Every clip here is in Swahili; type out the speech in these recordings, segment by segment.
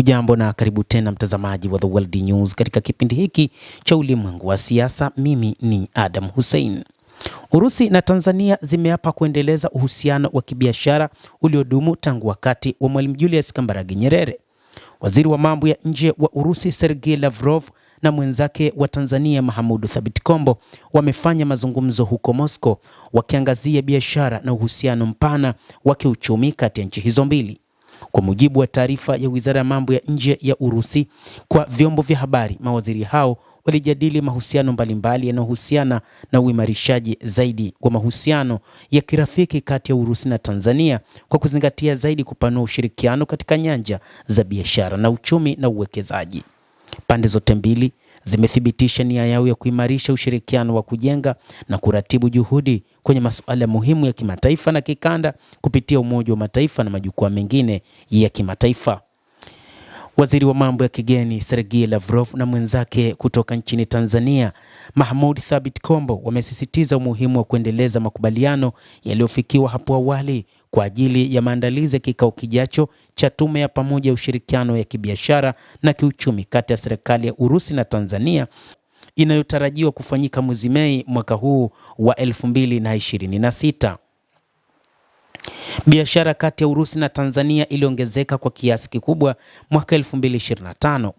Hujambo na karibu tena mtazamaji wa The World News katika kipindi hiki cha ulimwengu wa siasa. Mimi ni Adam Hussein. Urusi na Tanzania zimeapa kuendeleza uhusiano wa kibiashara uliodumu tangu wakati wa Mwalimu Julius Kambarage Nyerere. Waziri wa mambo ya nje wa Urusi Sergei Lavrov na mwenzake wa Tanzania Mahmoud Thabit Kombo wamefanya mazungumzo huko Moscow wakiangazia biashara na uhusiano mpana wa kiuchumi kati ya nchi hizo mbili. Kwa mujibu wa taarifa ya Wizara ya Mambo ya Nje ya Urusi kwa vyombo vya habari, mawaziri hao walijadili mahusiano mbalimbali yanayohusiana na uimarishaji zaidi wa mahusiano ya kirafiki kati ya Urusi na Tanzania kwa kuzingatia zaidi kupanua ushirikiano katika nyanja za biashara na uchumi na uwekezaji. Pande zote mbili zimethibitisha nia yao ya kuimarisha ushirikiano wa kujenga na kuratibu juhudi kwenye masuala muhimu ya kimataifa na kikanda kupitia Umoja wa Mataifa na majukwaa mengine ya kimataifa. Waziri wa mambo ya kigeni Sergei Lavrov na mwenzake kutoka nchini Tanzania Mahmoud Thabit Kombo wamesisitiza umuhimu wa kuendeleza makubaliano yaliyofikiwa hapo awali kwa ajili ya maandalizi ya kikao kijacho cha tume ya pamoja ya ushirikiano ya kibiashara na kiuchumi kati ya serikali ya Urusi na Tanzania inayotarajiwa kufanyika mwezi Mei mwaka huu wa 2026. Biashara kati ya Urusi na Tanzania iliongezeka kwa kiasi kikubwa mwaka 2025.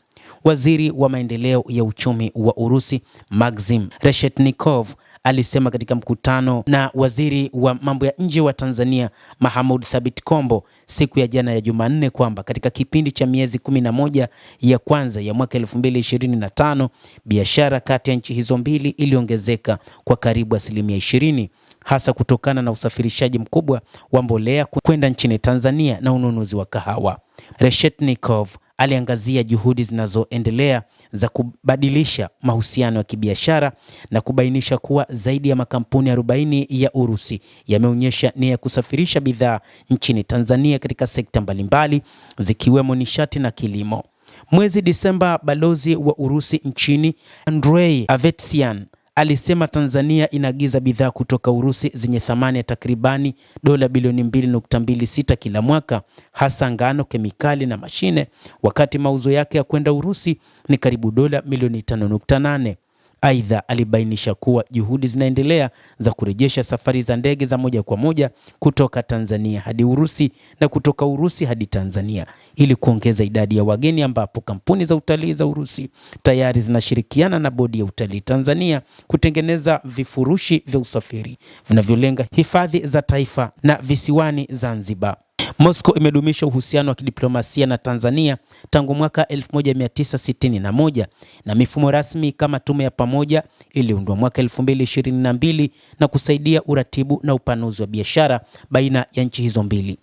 Waziri wa maendeleo ya uchumi wa Urusi Maxim Reshetnikov alisema katika mkutano na waziri wa mambo ya nje wa Tanzania Mahmoud Thabit Kombo siku ya jana ya Jumanne kwamba katika kipindi cha miezi 11 ya kwanza ya mwaka 2025 biashara kati ya nchi hizo mbili iliongezeka kwa karibu 20%, hasa kutokana na usafirishaji mkubwa wa mbolea kwenda nchini Tanzania na ununuzi wa kahawa. Reshetnikov aliangazia juhudi zinazoendelea za kubadilisha mahusiano ya kibiashara na kubainisha kuwa zaidi ya makampuni 40 ya Urusi yameonyesha nia ya kusafirisha bidhaa nchini Tanzania katika sekta mbalimbali zikiwemo nishati na kilimo. Mwezi Disemba, balozi wa Urusi nchini Andrei Avetsian alisema Tanzania inaagiza bidhaa kutoka Urusi zenye thamani ya takribani dola bilioni 2.26 kila mwaka, hasa ngano, kemikali na mashine, wakati mauzo yake ya kwenda Urusi ni karibu dola milioni 5.8. Aidha, alibainisha kuwa juhudi zinaendelea za kurejesha safari za ndege za moja kwa moja kutoka Tanzania hadi Urusi na kutoka Urusi hadi Tanzania ili kuongeza idadi ya wageni, ambapo kampuni za utalii za Urusi tayari zinashirikiana na bodi ya utalii Tanzania kutengeneza vifurushi vya usafiri vinavyolenga hifadhi za taifa na visiwani Zanzibar. Moscow imedumisha uhusiano wa kidiplomasia na Tanzania tangu mwaka 1961 na mifumo rasmi kama tume ya pamoja iliundwa mwaka 2022 na kusaidia uratibu na upanuzi wa biashara baina ya nchi hizo mbili.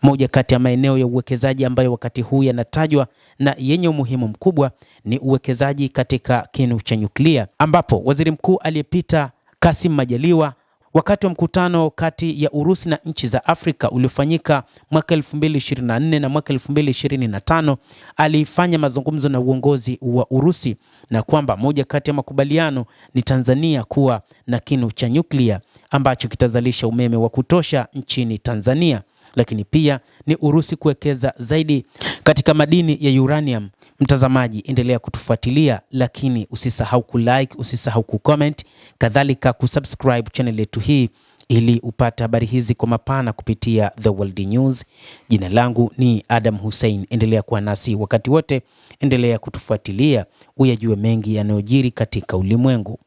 Moja kati ya maeneo ya uwekezaji ambayo wakati huu yanatajwa na yenye umuhimu mkubwa ni uwekezaji katika kinu cha nyuklia, ambapo waziri mkuu aliyepita Kassim Majaliwa wakati wa mkutano kati ya Urusi na nchi za Afrika uliofanyika mwaka 2024 na mwaka 2025 alifanya mazungumzo na uongozi wa Urusi na kwamba moja kati ya makubaliano ni Tanzania kuwa na kinu cha nyuklia ambacho kitazalisha umeme wa kutosha nchini Tanzania, lakini pia ni Urusi kuwekeza zaidi katika madini ya uranium. Mtazamaji, endelea kutufuatilia, lakini usisahau kulike, usisahau kucomment, kadhalika kusubscribe channel yetu hii ili upate habari hizi kwa mapana kupitia The World News. Jina langu ni Adam Hussein. Endelea kuwa nasi wakati wote, endelea kutufuatilia uyajue mengi yanayojiri katika ulimwengu.